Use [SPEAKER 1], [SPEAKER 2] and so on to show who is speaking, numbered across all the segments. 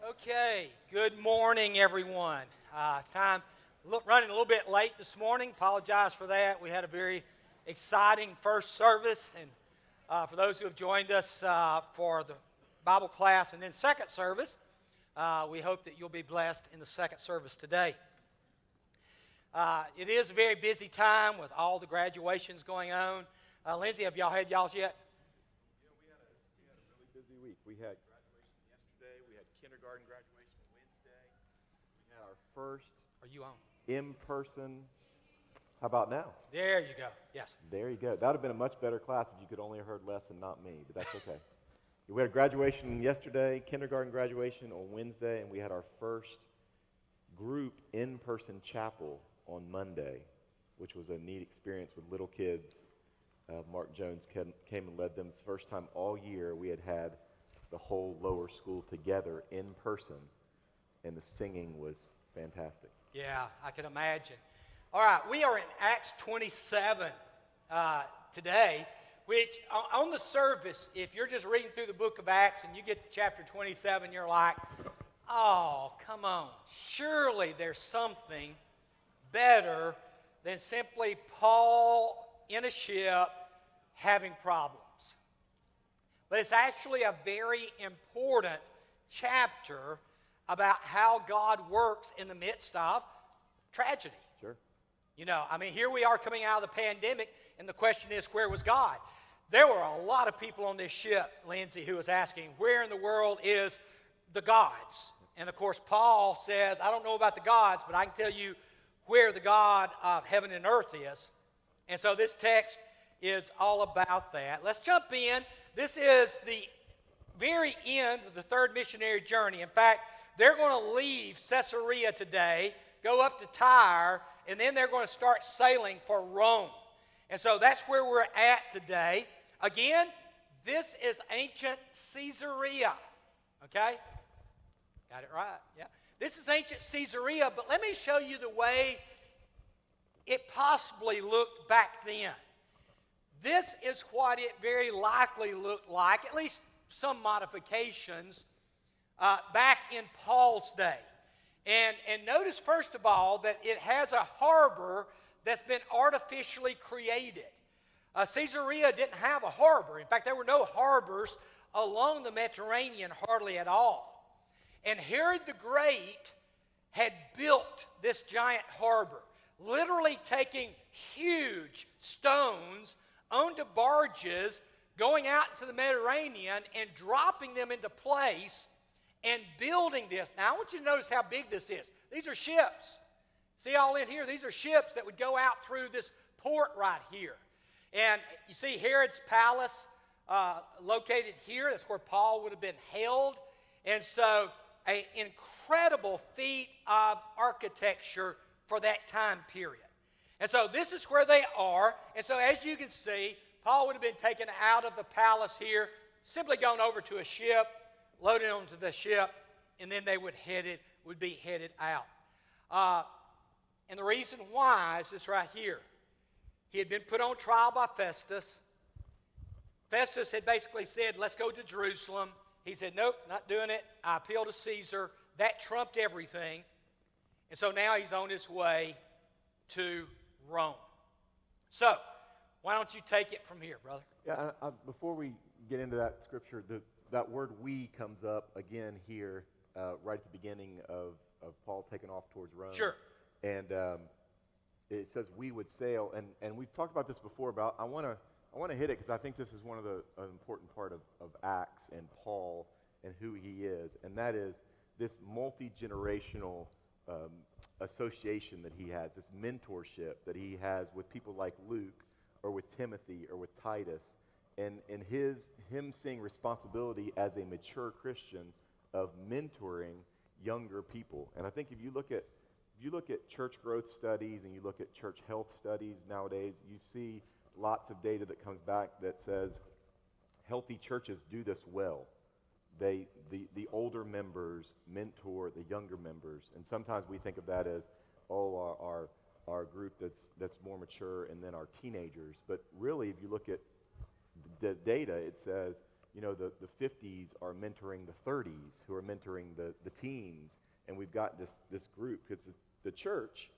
[SPEAKER 1] Okay, good morning, everyone. Running a little bit late this morning. Apologize for that. We had a very exciting first service, and for those who have joined us for the Bible class and then second service, we hope that you'll be blessed in the second service today. It is a very busy time with all the graduations going on. Lindsay, have y'all had y'all's yet?
[SPEAKER 2] Yeah, we had a really busy week. We had graduation yesterday. We had kindergarten graduation Wednesday. We had our first
[SPEAKER 1] Are you on?
[SPEAKER 2] in-person. How about now?
[SPEAKER 1] There you go. Yes.
[SPEAKER 2] There you go. That would have been a much better class if you could only have heard less and not me, but that's okay. We had a graduation yesterday, kindergarten graduation on Wednesday, and we had our first group in-person chapel on Monday, which was a neat experience with little kids. Mark Jones came and led them. It's the first time all year we had the whole lower school together in person, and the singing was fantastic.
[SPEAKER 1] Yeah, I can imagine. All right, we are in Acts 27 today, which on the surface, if you're just reading through the book of Acts and you get to chapter 27, you're like, oh, come on. Surely there's something better than simply Paul in a ship having problems. But it's actually a very important chapter about how God works in the midst of tragedy.
[SPEAKER 2] Sure.
[SPEAKER 1] You know, I mean, here we are coming out of the pandemic, and the question is, where was God? There were a lot of people on this ship, Lindsay, who was asking, where in the world is the gods? And of course, Paul says, I don't know about the gods, but I can tell you where the God of heaven and earth is. And so this text is all about that. Let's jump in. This is the very end of the third missionary journey. In fact, they're going to leave Caesarea today, go up to Tyre, and then they're going to start sailing for Rome. And so that's where we're at today. Again, this is ancient Caesarea. Okay? Got it right? Yeah. This is ancient Caesarea, but let me show you the way it possibly looked back then. This is what it very likely looked like, at least some modifications, back in Paul's day. And notice, first of all, that it has a harbor that's been artificially created. Caesarea didn't have a harbor. In fact, there were no harbors along the Mediterranean hardly at all. And Herod the Great had built this giant harbor, literally taking huge stones onto barges, going out into the Mediterranean and dropping them into place and building this. Now, I want you to notice how big this is. These are ships. See all in here? These are ships that would go out through this port right here. And you see Herod's palace located here. That's where Paul would have been held. And so an incredible feat of architecture for that time period. And so this is where they are. And so as you can see, Paul would have been taken out of the palace here, simply gone over to a ship, loaded onto the ship, and then they would be headed out. And the reason why is this right here. He had been put on trial by Festus. Festus had basically said, let's go to Jerusalem. He said, nope, not doing it. I appeal to Caesar. That trumped everything. And so now he's on his way to Rome. So, why don't you take it from here, brother?
[SPEAKER 2] Yeah, before we get into that scripture, that word "we" comes up again here right at the beginning of Paul taking off towards Rome.
[SPEAKER 1] Sure.
[SPEAKER 2] And it says we would sail, and we've talked about this before, but I want to hit it because I think this is one of the important part of Acts and Paul and who he is, and that is this multi-generational association that he has, this mentorship that he has with people like Luke or with Timothy or with Titus, and him seeing responsibility as a mature Christian of mentoring younger people. And I think if you look at church growth studies and you look at church health studies nowadays, you see lots of data that comes back that says healthy churches do this well. The older members mentor the younger members, and sometimes we think of that as our group that's more mature and then our teenagers. But really, if you look at the data, it says the 50s are mentoring the 30s, who are mentoring the teens, and we've got this group, because the church,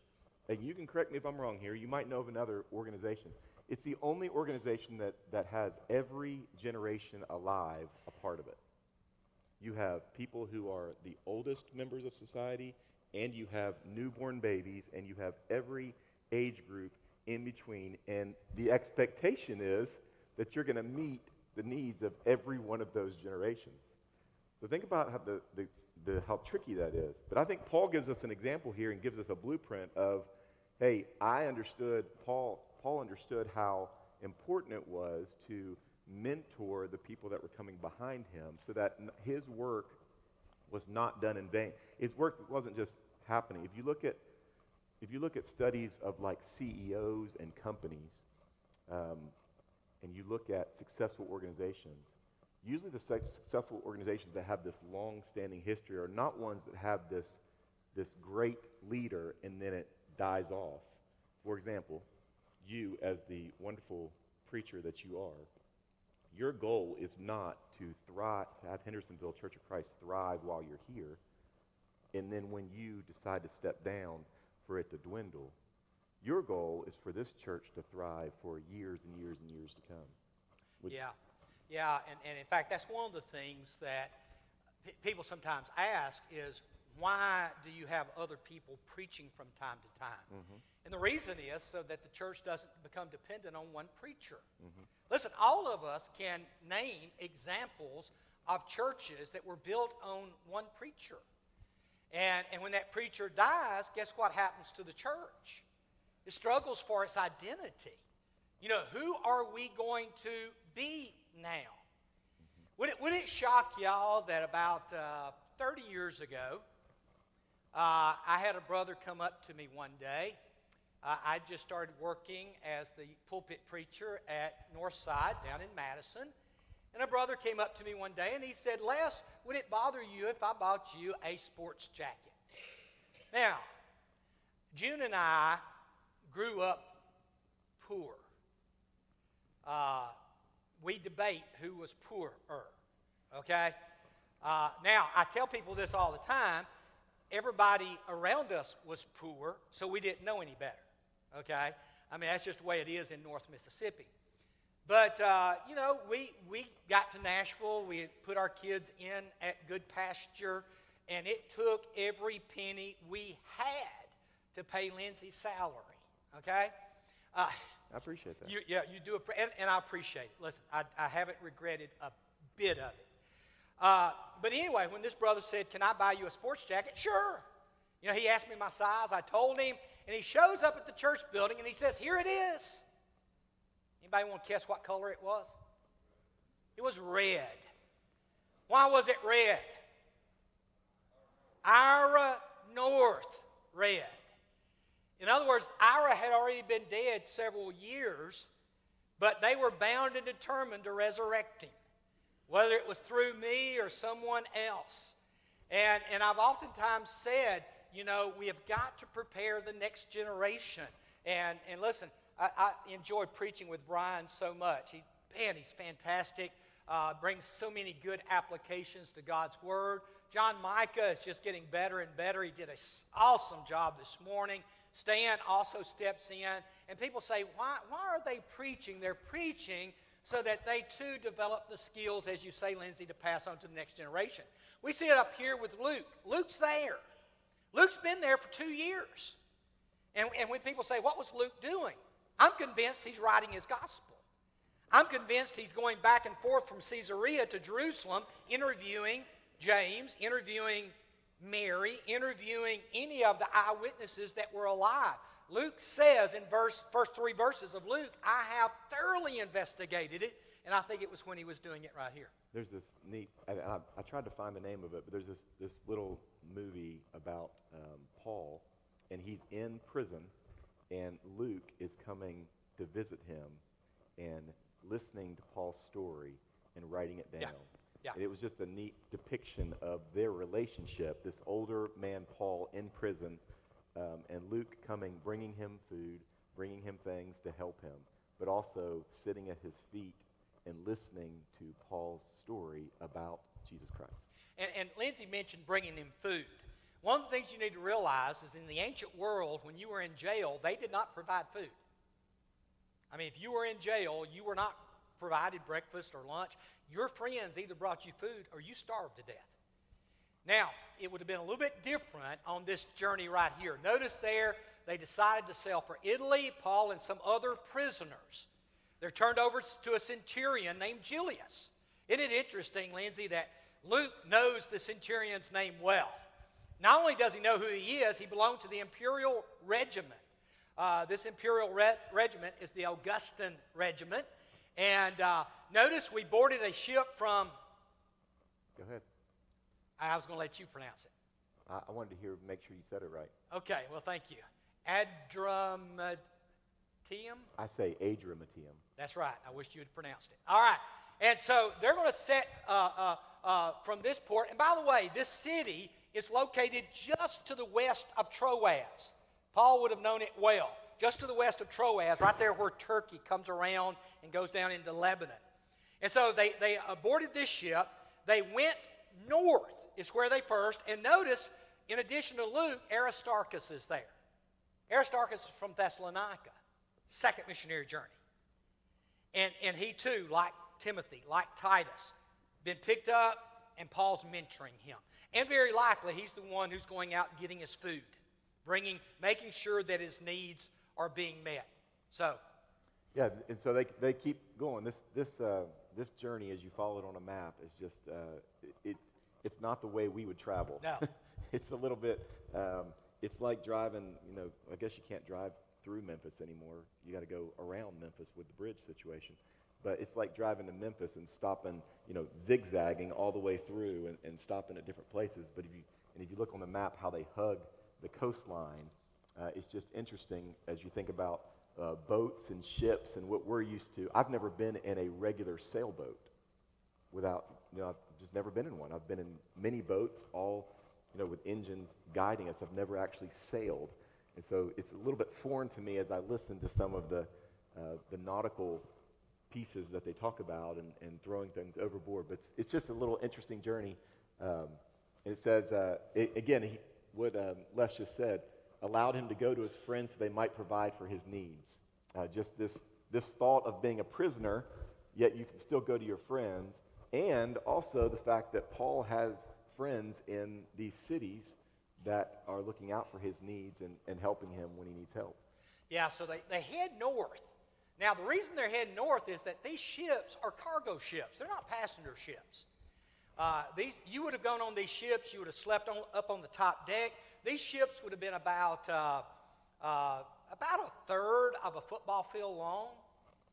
[SPEAKER 2] and you can correct me if I'm wrong here, you might know of another organization. It's the only organization that has every generation alive a part of it. You have people who are the oldest members of society, and you have newborn babies, and you have every age group in between, and the expectation is that you're going to meet the needs of every one of those generations. So think about how tricky that is. But I think Paul gives us an example here and gives us a blueprint of, hey, Paul understood how important it was to mentor the people that were coming behind him, so that his work was not done in vain. His work wasn't just happening. If you look at studies of like CEOs and companies, and you look at successful organizations, usually the successful organizations that have this long-standing history are not ones that have this great leader and then it dies off. For example, you as the wonderful preacher that you are, your goal is not to thrive, to have Hendersonville Church of Christ thrive while you're here, and then when you decide to step down, for it to dwindle. Your goal is for this church to thrive for years and years and years to come.
[SPEAKER 1] Yeah, and in fact, that's one of the things that people sometimes ask is, why do you have other people preaching from time to time?
[SPEAKER 2] Mm-hmm.
[SPEAKER 1] And the reason is so that the church doesn't become dependent on one preacher.
[SPEAKER 2] Mm-hmm.
[SPEAKER 1] Listen, all of us can name examples of churches that were built on one preacher. And when that preacher dies, guess what happens to the church? It struggles for its identity. Who are we going to be now? Mm-hmm. Would it shock y'all that about 30 years ago, I had a brother come up to me one day. I just started working as the pulpit preacher at Northside down in Madison. And a brother came up to me one day and he said, Les, would it bother you if I bought you a sports jacket? Now, June and I grew up poor. We debate who was poorer, okay? Now, I tell people this all the time. Everybody around us was poor, so we didn't know any better, okay? I mean, that's just the way it is in North Mississippi. But, we got to Nashville. We put our kids in at Good Pasture, and it took every penny we had to pay Lindsay's salary, okay?
[SPEAKER 2] I appreciate that.
[SPEAKER 1] You do, and I appreciate it. Listen, I haven't regretted a bit of it. But anyway, when this brother said, can I buy you a sports jacket? Sure. He asked me my size. I told him, and he shows up at the church building, and he says, here it is. Anybody want to guess what color it was? It was red. Why was it red? Ira North red. In other words, Ira had already been dead several years, but they were bound and determined to resurrect him, whether it was through me or someone else. And I've oftentimes said, we have got to prepare the next generation. And listen, I enjoy preaching with Brian so much. He's fantastic. Brings so many good applications to God's Word. John Micah is just getting better and better. He did an awesome job this morning. Stan also steps in. And people say, why are they preaching? They're preaching so that they too develop the skills, as you say, Lindsay, to pass on to the next generation. We see it up here with Luke. Luke's there. Luke's been there for 2 years. And when people say, what was Luke doing? I'm convinced he's writing his gospel. I'm convinced he's going back and forth from Caesarea to Jerusalem, interviewing James, interviewing Mary, interviewing any of the eyewitnesses that were alive. Luke says in first 3 verses of Luke, I have thoroughly investigated it, and I think it was when he was doing it right here.
[SPEAKER 2] There's this neat, I tried to find the name of it, but there's this little movie about Paul, and he's in prison, and Luke is coming to visit him and listening to Paul's story and writing it down.
[SPEAKER 1] Yeah.
[SPEAKER 2] And it was just a neat depiction of their relationship, this older man, Paul, in prison, and Luke coming, bringing him food, bringing him things to help him, but also sitting at his feet and listening to Paul's story about Jesus Christ.
[SPEAKER 1] And Lindsay mentioned bringing him food. One of the things you need to realize is in the ancient world, when you were in jail, they did not provide food. I mean, if you were in jail, you were not provided breakfast or lunch. Your friends either brought you food or you starved to death. Now, it would have been a little bit different on this journey right here. Notice there, they decided to sail for Italy, Paul and some other prisoners. They're turned over to a centurion named Julius. Isn't it interesting, Lindsay, that Luke knows the centurion's name well? Not only does he know who he is, he belonged to the imperial regiment. This imperial regiment is the Augustan regiment. And notice we boarded a ship from...
[SPEAKER 2] Go ahead.
[SPEAKER 1] I was going to let you pronounce it.
[SPEAKER 2] I wanted to make sure you said it right.
[SPEAKER 1] Okay, well, thank you. Adramyttium?
[SPEAKER 2] I say Adramyttium.
[SPEAKER 1] That's right. I wish you had pronounced it. All right. And so they're going to set from this port. And by the way, this city is located just to the west of Troas. Paul would have known it well. Just to the west of Troas, right there where Turkey comes around and goes down into Lebanon. And so they boarded this ship. They went north is where they first. And notice, in addition to Luke, Aristarchus is there. Aristarchus is from Thessalonica. Second missionary journey. And he too, like Timothy, like Titus, been picked up, and Paul's mentoring him. And very likely, he's the one who's going out and getting his food, making sure that his needs are being met. So,
[SPEAKER 2] yeah, and so they keep going. This journey, as you follow it on a map, is just it's not the way we would travel.
[SPEAKER 1] No,
[SPEAKER 2] it's a little bit. It's like driving. I guess you can't drive through Memphis anymore. You got to go around Memphis with the bridge situation. But it's like driving to Memphis and stopping, zigzagging all the way through and stopping at different places. But if you look on the map, how they hug the coastline, it's just interesting as you think about boats and ships and what we're used to. I've never been in a regular sailboat I've just never been in one. I've been in many boats, all, with engines guiding us. I've never actually sailed. And so it's a little bit foreign to me as I listen to some of the nautical pieces that they talk about and throwing things overboard. But it's just a little interesting journey. It says, what Les just said, allowed him to go to his friends so they might provide for his needs. Just this thought of being a prisoner, yet you can still go to your friends, and also the fact that Paul has friends in these cities that are looking out for his needs and helping him when he needs help.
[SPEAKER 1] Yeah, so they head north. Now, the reason they're heading north is that these ships are cargo ships. They're not passenger ships. You would have gone on these ships. You would have slept up on the top deck. These ships would have been about a third of a football field long.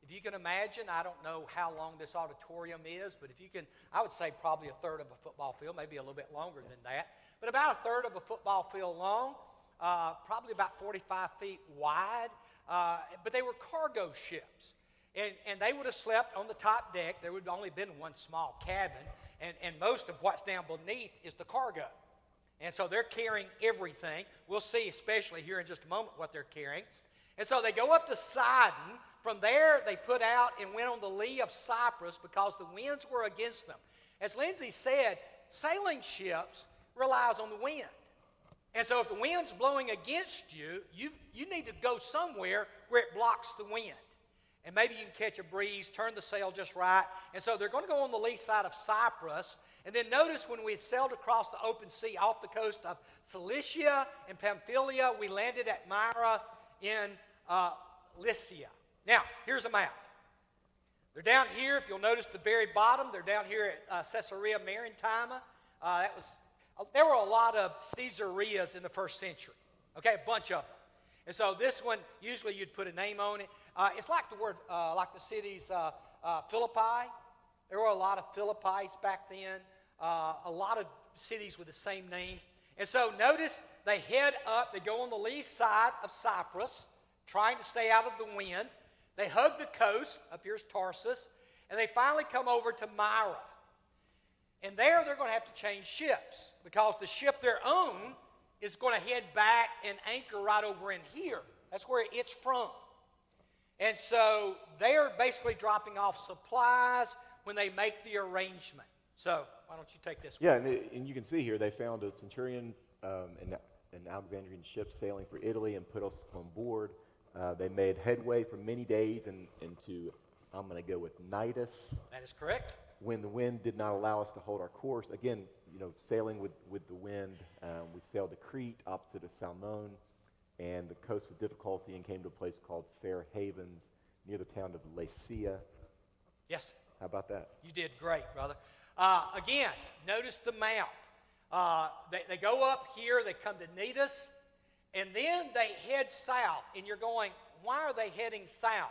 [SPEAKER 1] If you can imagine, I don't know how long this auditorium is, but if you can, I would say probably a third of a football field, maybe a little bit longer than that. But about a third of a football field long, probably about 45 feet wide. But they were cargo ships. And they would have slept on the top deck. There would have only been one small cabin. And most of what's down beneath is the cargo. And so they're carrying everything. We'll see, especially here in just a moment, what they're carrying. And so they go up to Sidon. From there, they put out and went on the lee of Cyprus because the winds were against them. As Lindsay said, sailing ships relies on the wind. And so if the wind's blowing against you, you need to go somewhere where it blocks the wind. And maybe you can catch a breeze, turn the sail just right. And so they're going to go on the lee side of Cyprus. And then notice when we sailed across the open sea off the coast of Cilicia and Pamphylia, we landed at Myra in Lycia. Now, here's a map. They're down here. If you'll notice the very bottom, they're down here at Caesarea Maritima. There were a lot of Caesareas in the first century, okay, a bunch of them. And so this one, usually you'd put a name on it. It's like the word, like the cities Philippi. There were a lot of Philippis back then, a lot of cities with the same name. And so notice they head up, they go on the lee side of Cyprus, trying to stay out of the wind. They hug the coast, up here's Tarsus, and they finally come over to Myra. And there they're going to have to change ships because the ship they're on is going to head back and anchor right over in here. That's where it's from. And so they're basically dropping off supplies when they make the arrangement. So why don't you take this one?
[SPEAKER 2] Yeah, and you can see here they found a centurion an Alexandrian ship sailing for Italy and put us on board. They made headway for many days into, I'm going to go with Nidus.
[SPEAKER 1] That is correct.
[SPEAKER 2] When the wind did not allow us to hold our course, again, sailing with the wind, we sailed to Crete, opposite of Salmone, and the coast with difficulty, and came to a place called Fair Havens, near the town of Lacia.
[SPEAKER 1] Yes.
[SPEAKER 2] How about that?
[SPEAKER 1] You did great, brother. Again, notice the map. They go up here, they come to Cnidus, and then they head south. And you're going, why are they heading south?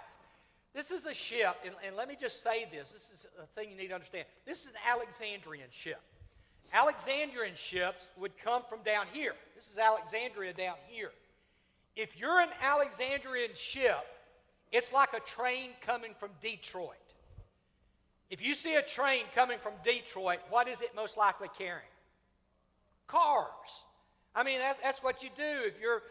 [SPEAKER 1] This is a ship, and let me just say this. This is a thing you need to understand. This is an Alexandrian ship. Alexandrian ships would come from down here. This is Alexandria down here. If you're an Alexandrian ship, it's like a train coming from Detroit. If you see a train coming from Detroit, what is it most likely carrying? Cars. I mean, that's what you do if you're,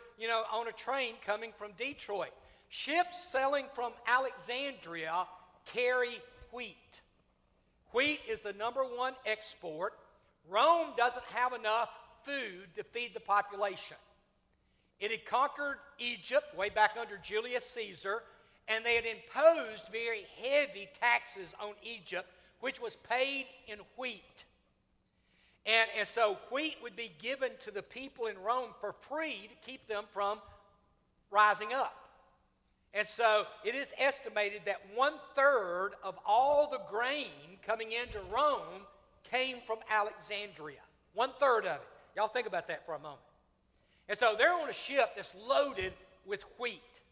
[SPEAKER 1] on a train coming from Detroit. Ships sailing from Alexandria carry wheat. Wheat is the #1 export. Rome doesn't have enough food to feed the population. It had conquered Egypt way back under Julius Caesar, and they had imposed very heavy taxes on Egypt, which was paid in wheat. And so wheat would be given to the people in Rome for free to keep them from rising up. And so it is estimated that 1/3 of all the grain coming into Rome came from Alexandria. 1/3 of it. Y'all think about that for a moment. And so they're on a ship that's loaded with wheat.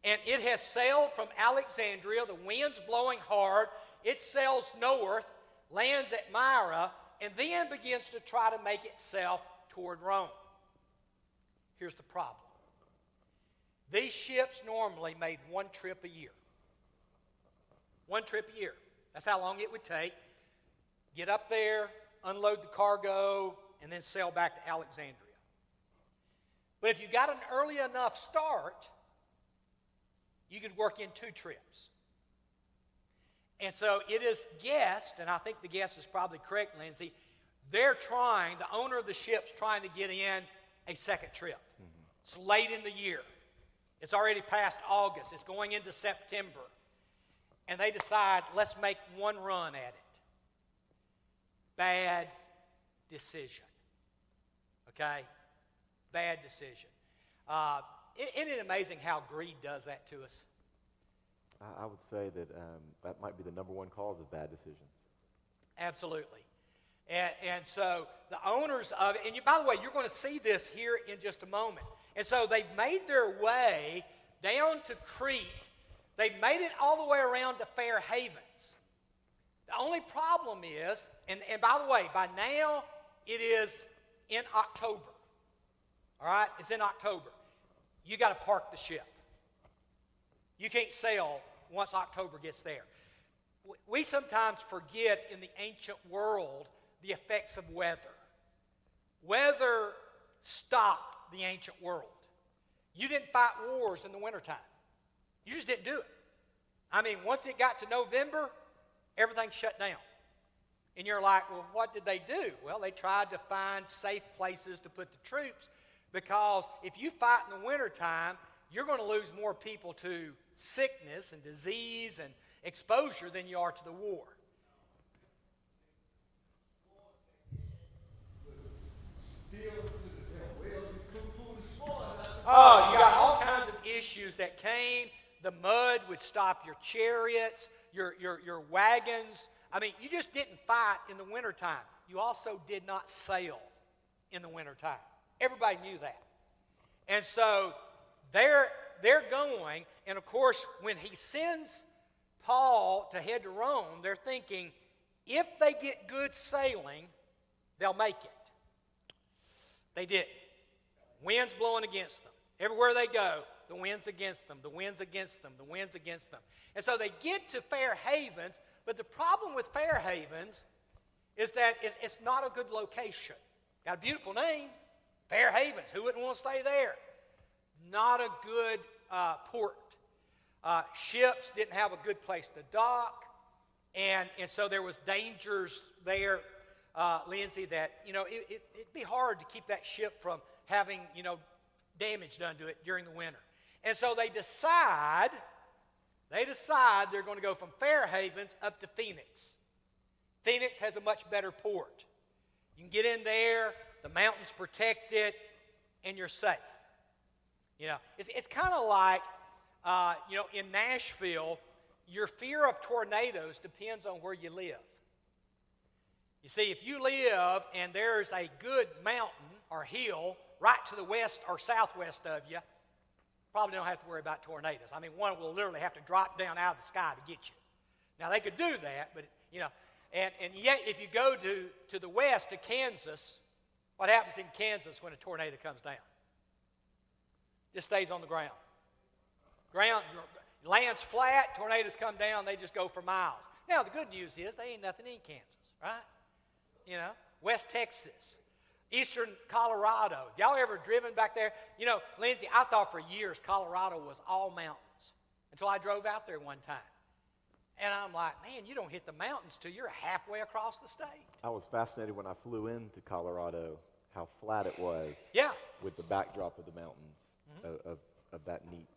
[SPEAKER 1] And it has sailed from Alexandria. The wind's blowing hard. It sails north, lands at Myra, and then begins to try to make itself toward Rome. Here's the problem. These ships normally made one trip a year. One trip a year. That's how long it would take. Get up there, unload the cargo, and then sail back to Alexandria. But if you got an early enough start, you could work in 2 trips. And so it is guessed, and I think the guess is probably correct, Lindsay, the owner of the ship's trying to get in a second trip. Mm-hmm. It's late in the year. It's already past August. It's going into September. And they decide, let's make one run at it. Bad decision. Okay? Bad decision. Isn't it amazing how greed does that to us?
[SPEAKER 2] I would say that that might be the #1 cause of bad decisions.
[SPEAKER 1] Absolutely. And so the owners of it, and by the way, you're going to see this here in just a moment. And so they've made their way down to Crete. They've made it all the way around to Fair Havens. The only problem is, and by the way, by now it is in October. All right? It's in October. You got to park the ship. You can't sail once October gets there. We sometimes forget in the ancient world the effects of weather. Weather stopped the ancient world. You didn't fight wars in the wintertime. You just didn't do it. I mean, once it got to November, everything shut down. And you're like, well, what did they do? Well, they tried to find safe places to put the troops, because if you fight in the wintertime, you're going to lose more people to sickness and disease and exposure than you are to the war. Oh, you got all kinds of issues that came. The mud would stop your chariots, your wagons. I mean, you just didn't fight in the wintertime. You also did not sail in the wintertime. Everybody knew that. And so they're going, and of course, when he sends Paul to head to Rome, they're thinking, if they get good sailing, they'll make it. They didn't. Wind's blowing against them. Everywhere they go, the wind's against them, the wind's against them, the wind's against them. And so they get to Fair Havens, but the problem with Fair Havens is that it's not a good location. Got a beautiful name, Fair Havens. Who wouldn't want to stay there? Not a good port. Ships didn't have a good place to dock, and so there was dangers there, Lindsay, that, it'd be hard to keep that ship from having, damage done to it during the winter. And so they decide they're going to go from Fair Havens up to Phoenix. Phoenix has a much better port. You can get in there, the mountains protect it, and you're safe. It's kind of like, in Nashville, your fear of tornadoes depends on where you live. You see, if you live and there's a good mountain or hill right to the west or southwest of you, probably don't have to worry about tornadoes. I mean, one will literally have to drop down out of the sky to get you. Now, they could do that, but, and yet if you go to the west to Kansas, what happens in Kansas when a tornado comes down? Just stays on the ground. Land's flat, tornadoes come down, they just go for miles. Now, the good news is they ain't nothing in Kansas, right? West Texas, eastern Colorado. Y'all ever driven back there? Lindsay, I thought for years Colorado was all mountains until I drove out there one time. And I'm like, man, you don't hit the mountains till you're halfway across the state.
[SPEAKER 2] I was fascinated when I flew into Colorado, how flat it was.
[SPEAKER 1] Yeah.
[SPEAKER 2] With the backdrop of the mountains, of that neat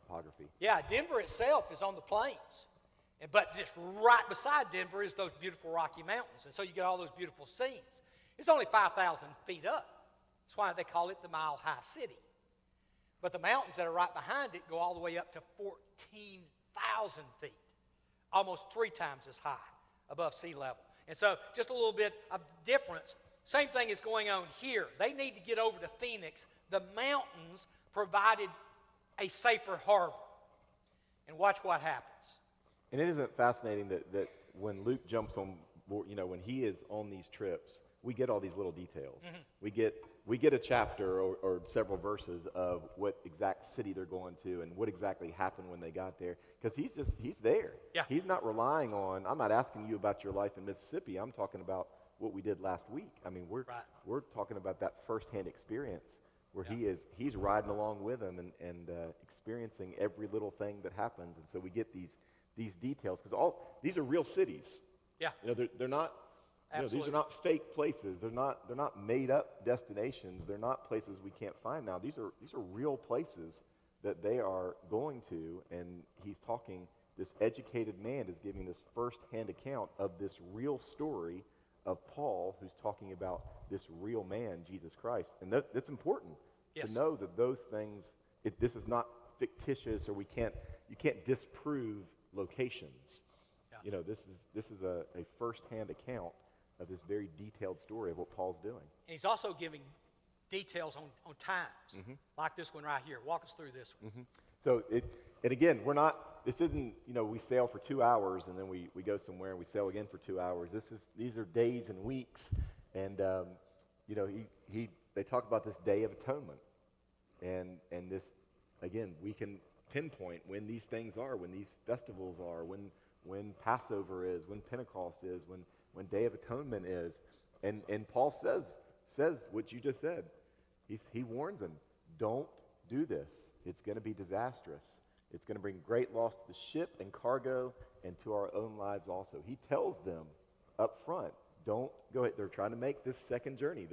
[SPEAKER 2] topography.
[SPEAKER 1] Yeah, Denver itself is on the plains. But just right beside Denver is those beautiful Rocky Mountains. And so you get all those beautiful scenes. It's only 5,000 feet up. That's why they call it the Mile High City. But the mountains that are right behind it go all the way up to 14,000 feet, almost 3 times as high above sea level. And so just a little bit of difference. Same thing is going on here. They need to get over to Phoenix. The mountains provided a safer harbor. And watch what happens.
[SPEAKER 2] And it isn't fascinating that when Luke jumps on board, when he is on these trips, we get all these little details. Mm-hmm. We get a chapter or several verses of what exact city they're going to and what exactly happened when they got there, because he's there. Yeah. He's not relying on, I'm not asking you about your life in Mississippi. I'm talking about what we did last week. I mean, we're talking about that firsthand experience where he's riding along with them and experiencing every little thing that happens. And so we get these details, because these are real cities. Yeah. They're not, these are not fake places. They're not made up destinations. They're not places we can't find now. These are real places that they are going to, and he's talking, this educated man is giving this first-hand account of this real story of Paul, who's talking about this real man, Jesus Christ. And that's important to know that those things, this is not fictitious, or you can't disprove locations. Yeah. This is a first-hand account of this very detailed story of what Paul's doing. And
[SPEAKER 1] he's also giving details on times, like this one right here. Walk us through this one.
[SPEAKER 2] So and again, this isn't, we sail for 2 hours and then we go somewhere and we sail again for 2 hours. These are days and weeks, and they talk about this Day of Atonement, and this, again, we can pinpoint when these things are, when these festivals are, when Passover is, when Pentecost is, when Day of Atonement is, and Paul says what you just said. He warns them, don't do this. It's going to be disastrous. It's going to bring great loss to the ship and cargo and to our own lives also. He tells them up front, don't go ahead. They're trying to make this second journey.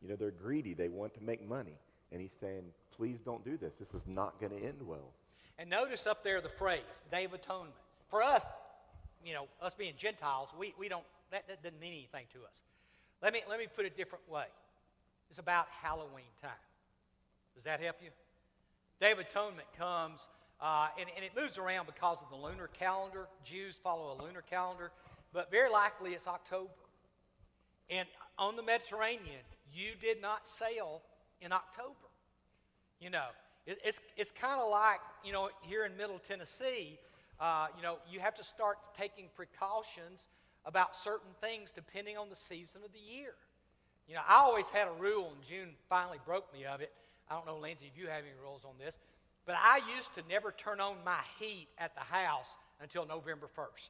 [SPEAKER 2] They're greedy. They want to make money. And he's saying, please don't do this. This is not going to end well.
[SPEAKER 1] And notice up there the phrase, Day of Atonement. For us, us being Gentiles, we don't, that doesn't mean anything to us. Let me put it a different way. It's about Halloween time. Does that help you? Day of Atonement comes, and it moves around because of the lunar calendar. Jews follow a lunar calendar, but very likely it's October. And on the Mediterranean, you did not sail in October. It's kind of like, here in Middle Tennessee, you have to start taking precautions about certain things depending on the season of the year. I always had a rule, and June finally broke me of it. I don't know, Lindsay, if you have any rules on this, but I used to never turn on my heat at the house until November 1st.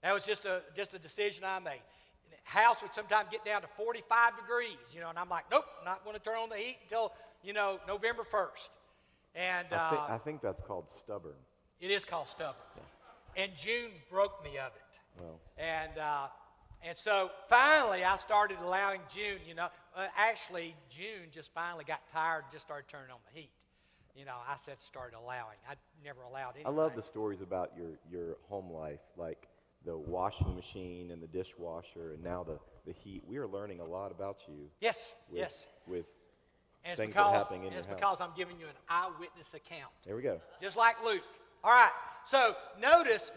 [SPEAKER 1] That was just a decision I made. The house would sometimes get down to 45 degrees, and I'm like, nope, not going to turn on the heat until, November 1st. And
[SPEAKER 2] I think that's called stubborn.
[SPEAKER 1] It is called stubborn. And June broke me of it.
[SPEAKER 2] Well,
[SPEAKER 1] And so finally I started allowing June, actually June just finally got tired and just started turning on the heat. I said started allowing. I never allowed anything.
[SPEAKER 2] I love the stories about your home life, like the washing machine and the dishwasher, and now the heat. We are learning a lot about you.
[SPEAKER 1] Yes,
[SPEAKER 2] with,
[SPEAKER 1] yes.
[SPEAKER 2] With
[SPEAKER 1] And it's
[SPEAKER 2] things that are
[SPEAKER 1] because,
[SPEAKER 2] happening in your house.
[SPEAKER 1] because I'm giving you an eyewitness account.
[SPEAKER 2] There we go.
[SPEAKER 1] Just like Luke. All right. So notice,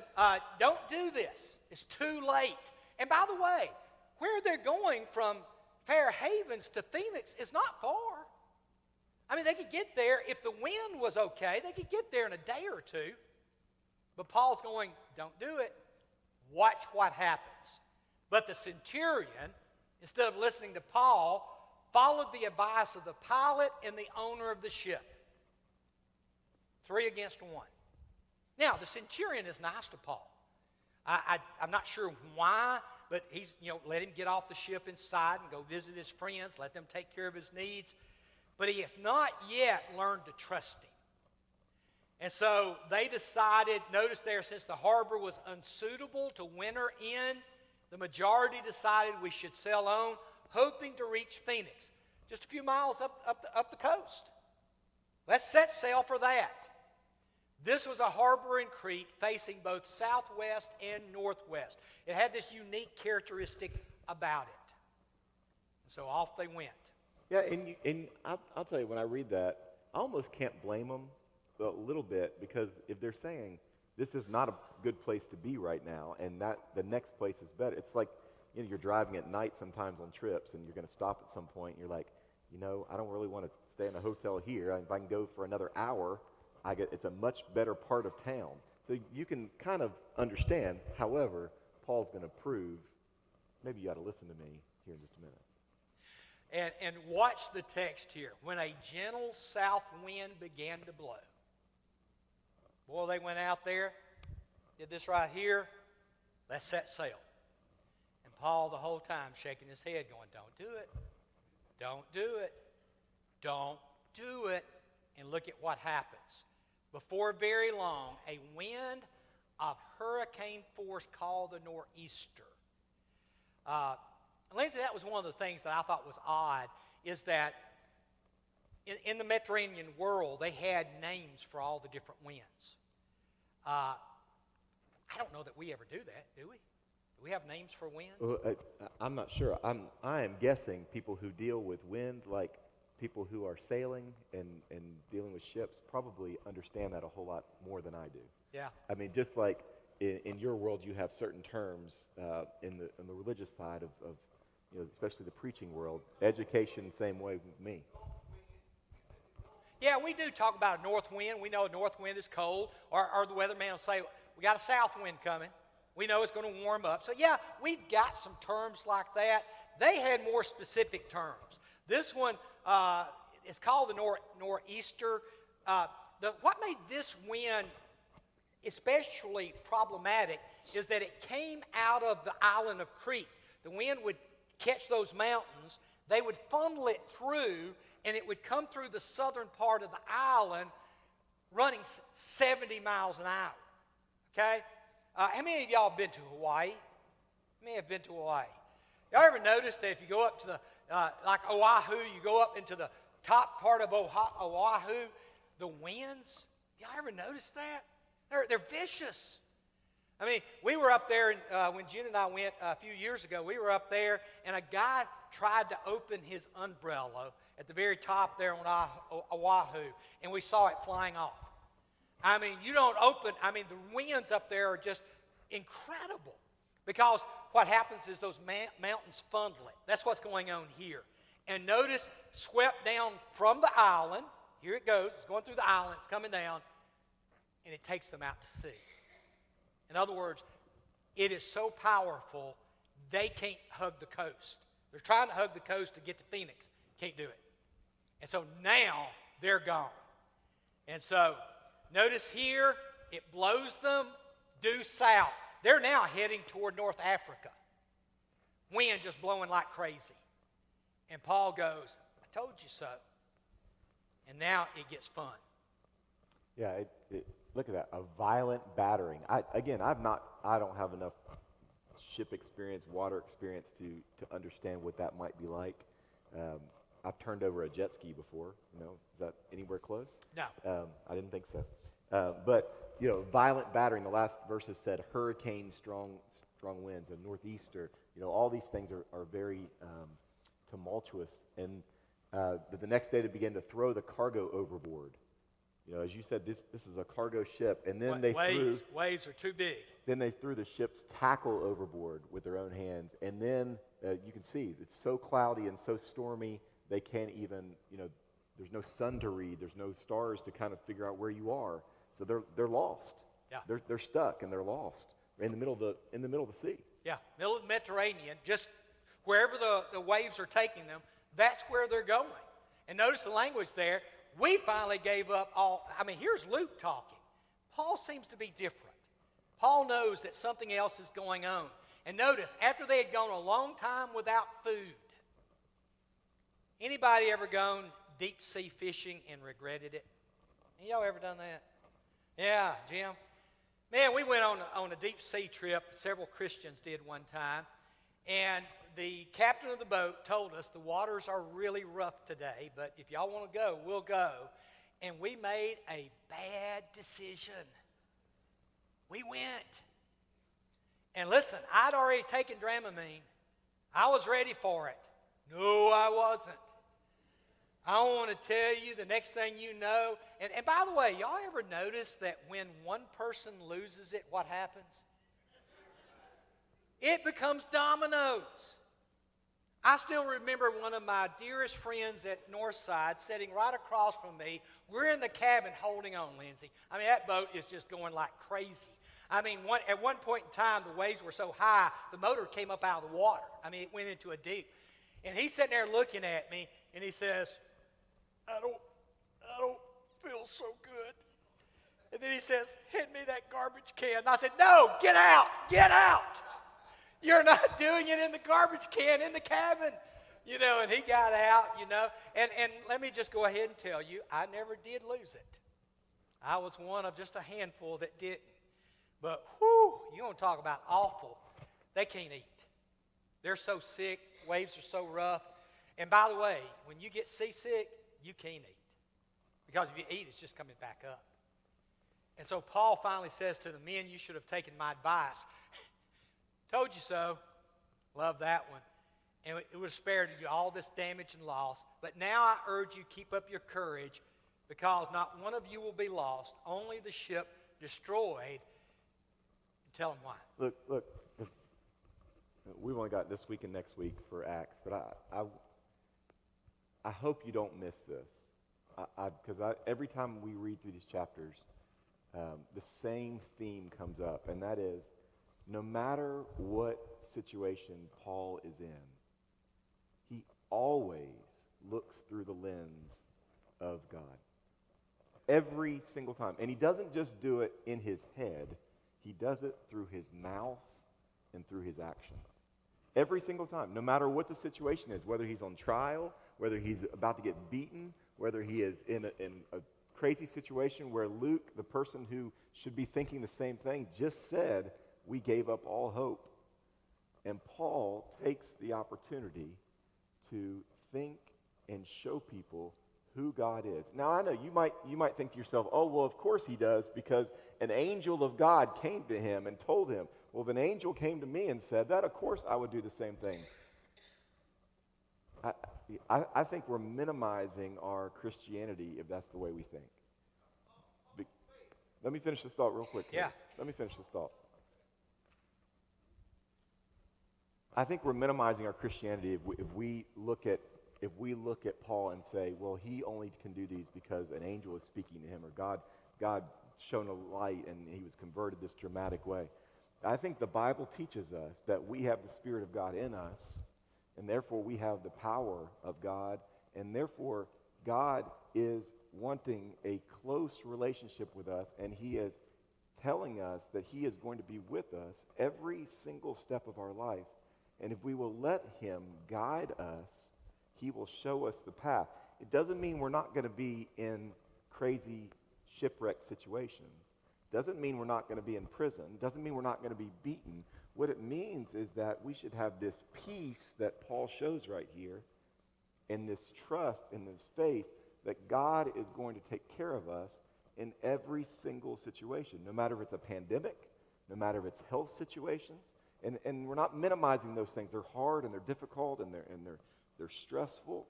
[SPEAKER 1] don't do this. It's too late. And by the way, where they're going from Fair Havens to Phoenix is not far. I mean, they could get there, if the wind was okay, they could get there in a day or two. But Paul's going, don't do it. Watch what happens. But the centurion, instead of listening to Paul, followed the advice of the pilot and the owner of the ship. 3 against 1. Now, the centurion is nice to Paul. I'm not sure why, but he's, let him get off the ship inside and go visit his friends, let them take care of his needs. But he has not yet learned to trust him. And so they decided, notice there, since the harbor was unsuitable to winter in, the majority decided we should sail on, hoping to reach Phoenix, just a few miles up the coast. Let's set sail for that. This was a harbor in Crete facing both southwest and northwest. It had this unique characteristic about it. And so off they went.
[SPEAKER 2] Yeah, and I'll tell you, when I read that, I almost can't blame them a little bit, because if they're saying this is not a good place to be right now, and that the next place is better, it's like you're driving at night sometimes on trips, and you're going to stop at some point, and you're like, I don't really want to stay in a hotel here. If I can go for another hour, it's a much better part of town. So you can kind of understand. However, Paul's going to prove, maybe you ought to listen to me here in just a minute.
[SPEAKER 1] And watch the text here. When a gentle south wind began to blow. Boy, they went out there, did this right here. Let's set sail. And Paul the whole time shaking his head going, don't do it. Don't do it. Don't do it. And look at what happens. Before very long, a wind of hurricane force called the nor'easter. Lindsay, that was one of the things that I thought was odd, is that in the Mediterranean world, they had names for all the different winds. I don't know that we ever do that, do we? Do we have names for winds?
[SPEAKER 2] Well, I'm not sure. I am guessing people who deal with wind, like people who are sailing and dealing with ships, probably understand that a whole lot more than I do.
[SPEAKER 1] Yeah.
[SPEAKER 2] I mean, just like in your world, you have certain terms in the religious side of especially the preaching world. Education, same way with me.
[SPEAKER 1] Yeah, we do talk about a north wind. We know a north wind is cold, or the weatherman will say, we got a south wind coming. We know it's going to warm up. So yeah, we've got some terms like that. They had more specific terms. This one is called the nor'easter. What made this wind especially problematic is that it came out of the island of Crete. The wind would catch those mountains, they would funnel it through, and it would come through the southern part of the island running 70 miles an hour. Okay? How many of y'all have been to Hawaii? How many have been to Hawaii? Y'all ever notice that if you go up to the, like Oahu, you go up into the top part of Oahu, the winds, y'all ever notice that? They're vicious. I mean, we were up there, when June and I went a few years ago, we were up there, and a guy tried to open his umbrella at the very top there on Oahu, and we saw it flying off. I mean, the winds up there are just incredible, because what happens is those mountains funnel it. That's what's going on here. And notice, swept down from the island, here it goes, it's going through the island, it's coming down, and it takes them out to sea. In other words, it is so powerful, they can't hug the coast. They're trying to hug the coast to get to Phoenix. Can't do it. And so now they're gone. And so notice here, it blows them due south. They're now heading toward North Africa. Wind just blowing like crazy. And Paul goes, I told you so. And now it gets fun.
[SPEAKER 2] Yeah, Look at that, a violent battering. I don't have enough ship experience, water experience to understand what that might be like. I've turned over a jet ski before. Is that anywhere close?
[SPEAKER 1] No.
[SPEAKER 2] I didn't think so. But violent battering. The last verses said hurricane, strong winds, a northeaster. All these things are very tumultuous. And the next day they began to throw the cargo overboard. As you said, this is a cargo ship, and then
[SPEAKER 1] waves are too big.
[SPEAKER 2] Then they threw the ship's tackle overboard with their own hands, and then you can see it's so cloudy and so stormy they can't even. There's no sun to read. There's no stars to kind of figure out where you are. So they're lost.
[SPEAKER 1] Yeah.
[SPEAKER 2] They're stuck and they're lost in the middle of the sea.
[SPEAKER 1] Yeah, middle of the Mediterranean, just wherever the waves are taking them, that's where they're going. And notice the language there. We finally gave up all. Here's Luke talking. Paul seems to be different. Paul knows that something else is going on. And notice, after they had gone a long time without food, anybody ever gone deep sea fishing and regretted it? Y'all ever done that? Yeah, Jim. Man, we went on a deep sea trip. Several Christians did one time. And the captain of the boat told us the waters are really rough today, but if y'all want to go, we'll go. And we made a bad decision. We went. And listen, I'd already taken Dramamine. I was ready for it. No, I wasn't. I want to tell you the next thing you know, and by the way, y'all ever notice that when one person loses it, what happens? It becomes dominoes. I still remember one of my dearest friends at Northside sitting right across from me. We're in the cabin holding on, Lindsay. That boat is just going like crazy. At one point in time, the waves were so high, the motor came up out of the water. It went into a deep. And he's sitting there looking at me, and he says, I don't feel so good. And then he says, hand me that garbage can. And I said, no, get out, get out. You're not doing it in the garbage can in the cabin. And he got out, And let me just go ahead and tell you, I never did lose it. I was one of just a handful that didn't. But, you want to talk about awful. They can't eat. They're so sick. Waves are so rough. And by the way, when you get seasick, you can't eat. Because if you eat, it's just coming back up. And so Paul finally says to the men, you should have taken my advice. Told you so. Love that one. And it would have spared you all this damage and loss. But now I urge you, keep up your courage, because not one of you will be lost, only the ship destroyed. Tell them why.
[SPEAKER 2] Look. We've only got this week and next week for Acts, but I hope you don't miss this. Because every time we read through these chapters, the same theme comes up, and that is, no matter what situation Paul is in, he always looks through the lens of God. Every single time. And he doesn't just do it in his head, he does it through his mouth and through his actions. Every single time, no matter what the situation is, whether he's on trial, whether he's about to get beaten, whether he is in a crazy situation where Luke, the person who should be thinking the same thing, just said, we gave up all hope. And Paul takes the opportunity to think and show people who God is. Now, I know you might think to yourself, oh, well, of course he does, because an angel of God came to him and told him. Well, if an angel came to me and said that, of course I would do the same thing. I think we're minimizing our Christianity if that's the way we think. Let me finish this thought real quick, please.
[SPEAKER 1] Yeah.
[SPEAKER 2] Let me finish this thought. I think we're minimizing our Christianity if we look at Paul and say, well, he only can do these because an angel is speaking to him, or God shone a light and he was converted this dramatic way. I think the Bible teaches us that we have the Spirit of God in us, and therefore we have the power of God, and therefore God is wanting a close relationship with us, and he is telling us that he is going to be with us every single step of our life. And if we will let him guide us, he will show us the path. It doesn't mean we're not going to be in crazy shipwreck situations, Doesn't mean we're not going to be in prison. Doesn't mean we're not going to be beaten. What it means is that we should have this peace that Paul shows right here, and this trust and this faith that God is going to take care of us in every single situation, no matter if it's a pandemic, no matter if it's health situations. And we're not minimizing those things. They're hard and they're difficult and they're stressful.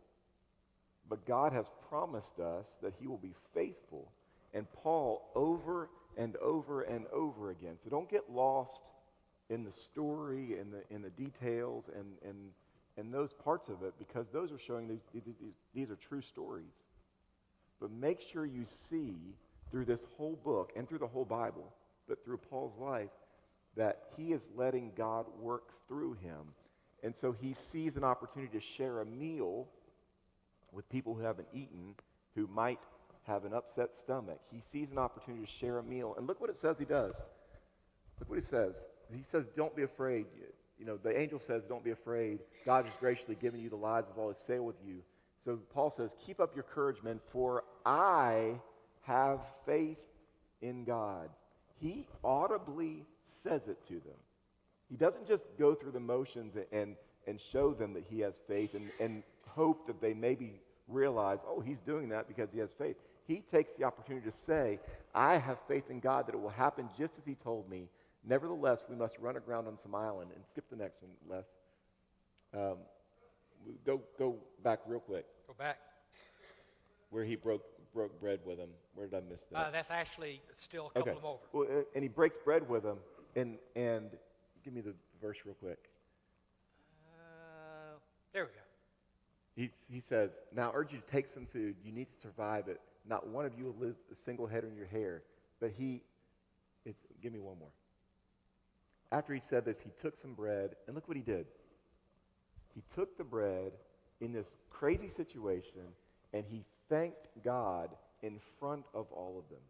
[SPEAKER 2] But God has promised us that he will be faithful. And Paul, over and over and over again. So don't get lost in the story and in the details and those parts of it, because those are showing these are true stories. But make sure you see through this whole book and through the whole Bible, but through Paul's life, that he is letting God work through him. And so he sees an opportunity to share a meal with people who haven't eaten, who might have an upset stomach. He sees an opportunity to share a meal. And look what it says he does. Look what he says. He says, don't be afraid. You know, the angel says, don't be afraid. God has graciously given you the lives of all his sail with you. So Paul says, keep up your courage, men, for I have faith in God. He audibly says it to them. He doesn't just go through the motions and show them that he has faith and hope that they maybe realize, oh, he's doing that because he has faith. He takes the opportunity to say, I have faith in God that it will happen just as he told me. Nevertheless, we must run aground on some island. And skip the next one, Les. Go back real quick.
[SPEAKER 1] Go back.
[SPEAKER 2] Where he broke bread with him. Where did I miss that?
[SPEAKER 1] That's actually still a couple of them over.
[SPEAKER 2] Well, and he breaks bread with him, and give me the verse real quick.
[SPEAKER 1] There we go.
[SPEAKER 2] He says, now I urge you to take some food. You need to survive it. Not one of you will lose a single head on your hair. But give me one more. After he said this, he took some bread, and look what he did. He took the bread in this crazy situation, and he thanked God in front of all of them.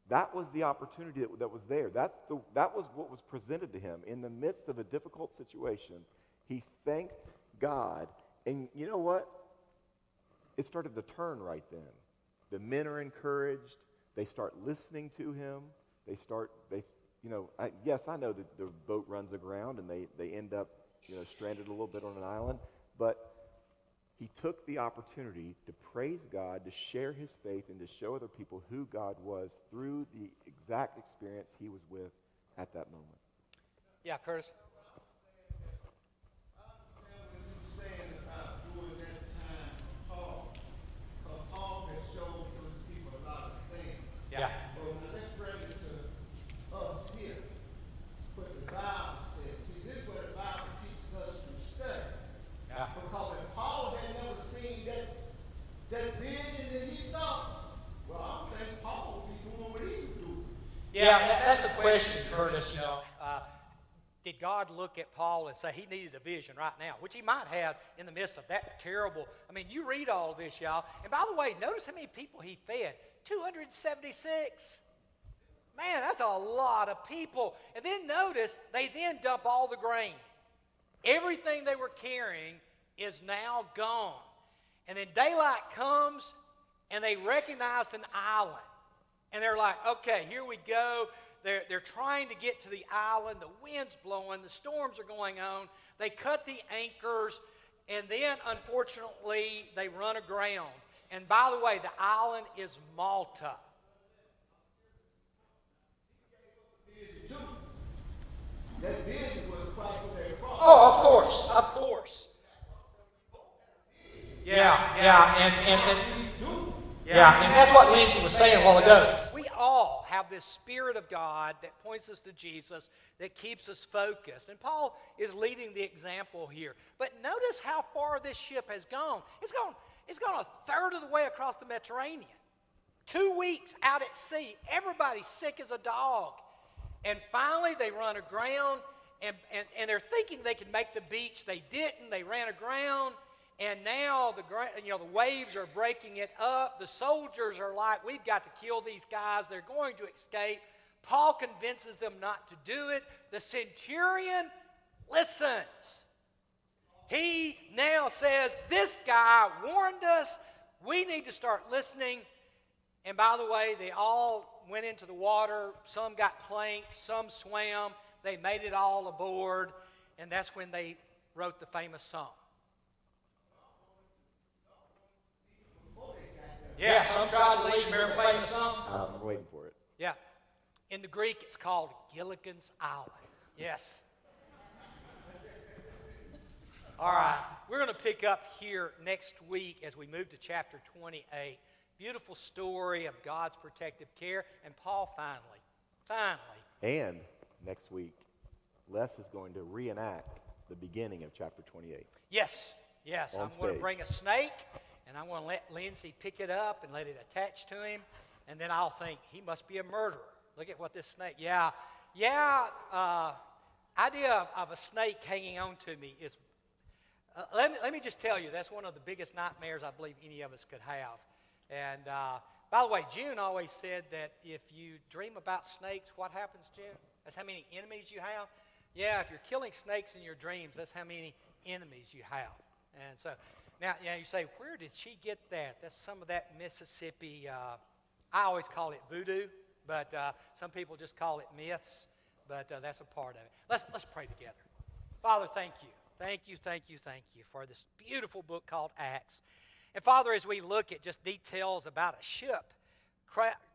[SPEAKER 2] That was the opportunity that was there. That was what was presented to him. In the midst of a difficult situation, he thanked God. And you know what? It started to turn right then. The men are encouraged. They start listening to him. Yes, I know that the boat runs aground and they end up, stranded a little bit on an island. But he took the opportunity to praise God, to share his faith, and to show other people who God was through the exact experience he was with at that moment.
[SPEAKER 1] Yeah, Curtis?
[SPEAKER 3] I understand what you're saying about during that time of Paul. Because Paul has shown those people a lot of things.
[SPEAKER 1] Yeah.
[SPEAKER 3] But let's bring it to us here. What the Bible says. See, this is what the Bible teaches us to study.
[SPEAKER 1] Yeah.
[SPEAKER 3] Because if Paul had never seen that vision that he saw, well, I don't think Paul would be doing what he was doing.
[SPEAKER 1] Yeah, that's the question, Curtis. Did God look at Paul and say he needed a vision right now, which he might have in the midst of that terrible. I mean, you read all of this, y'all. And by the way, notice how many people he fed. 276. Man, that's a lot of people. And then notice, they then dump all the grain. Everything they were carrying is now gone. And then daylight comes, and they recognized an island. And they're like, okay, here we go. They're trying to get to the island. The wind's blowing. The storms are going on. They cut the anchors. And then, unfortunately, they run aground. And by the way, the island is Malta.
[SPEAKER 3] That vision was Christ on that cross.
[SPEAKER 1] Oh, of course. Yeah, and that's what Lindsay was saying a while ago. We all have this Spirit of God that points us to Jesus, that keeps us focused. And Paul is leading the example here. But notice how far this ship has gone. It's gone a third of the way across the Mediterranean. 2 weeks out at sea. Everybody's sick as a dog. And finally, they run aground, and they're thinking they could make the beach. They didn't. They ran aground, and now the waves are breaking it up. The soldiers are like, we've got to kill these guys. They're going to escape. Paul convinces them not to do it. The centurion listens. He now says, this guy warned us. We need to start listening. And by the way, they all went into the water, some got planked, some swam. They made it all aboard, and that's when they wrote the famous song. Yeah, some tried to leave. Remember the famous song?
[SPEAKER 2] I'm waiting for it.
[SPEAKER 1] Yeah. In the Greek, it's called Gilligan's Island. Yes. All right. We're going to pick up here next week as we move to chapter 28. Beautiful story of God's protective care. And Paul finally.
[SPEAKER 2] And next week, Les is going to reenact the beginning of chapter 28.
[SPEAKER 1] Yes.
[SPEAKER 2] On
[SPEAKER 1] I'm going to
[SPEAKER 2] stage.
[SPEAKER 1] bring a snake, and I'm going to let Lindsay pick it up and let it attach to him. And then I'll think, he must be a murderer. Look at what this snake, idea of a snake hanging on to me is, let me just tell you, that's one of the biggest nightmares I believe any of us could have. And by the way, June always said that if you dream about snakes, what happens, June? That's how many enemies you have? Yeah, if you're killing snakes in your dreams, that's how many enemies you have. And so, now you say, where did she get that? That's some of that Mississippi, I always call it voodoo, but some people just call it myths, but that's a part of it. Let's pray together. Father, thank you. Thank you for this beautiful book called Acts. And Father, as we look at just details about a ship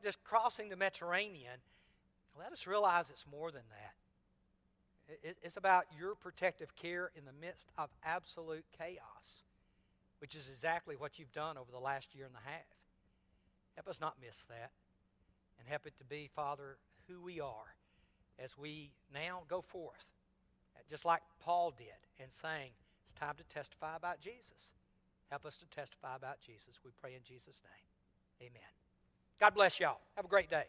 [SPEAKER 1] just crossing the Mediterranean, let us realize it's more than that. It's about your protective care in the midst of absolute chaos, which is exactly what you've done over the last year and a half. Help us not miss that, and help it to be, Father, who we are as we now go forth, just like Paul did, and saying, it's time to testify about Jesus. Help us to testify about Jesus. We pray in Jesus' name. Amen. God bless y'all. Have a great day.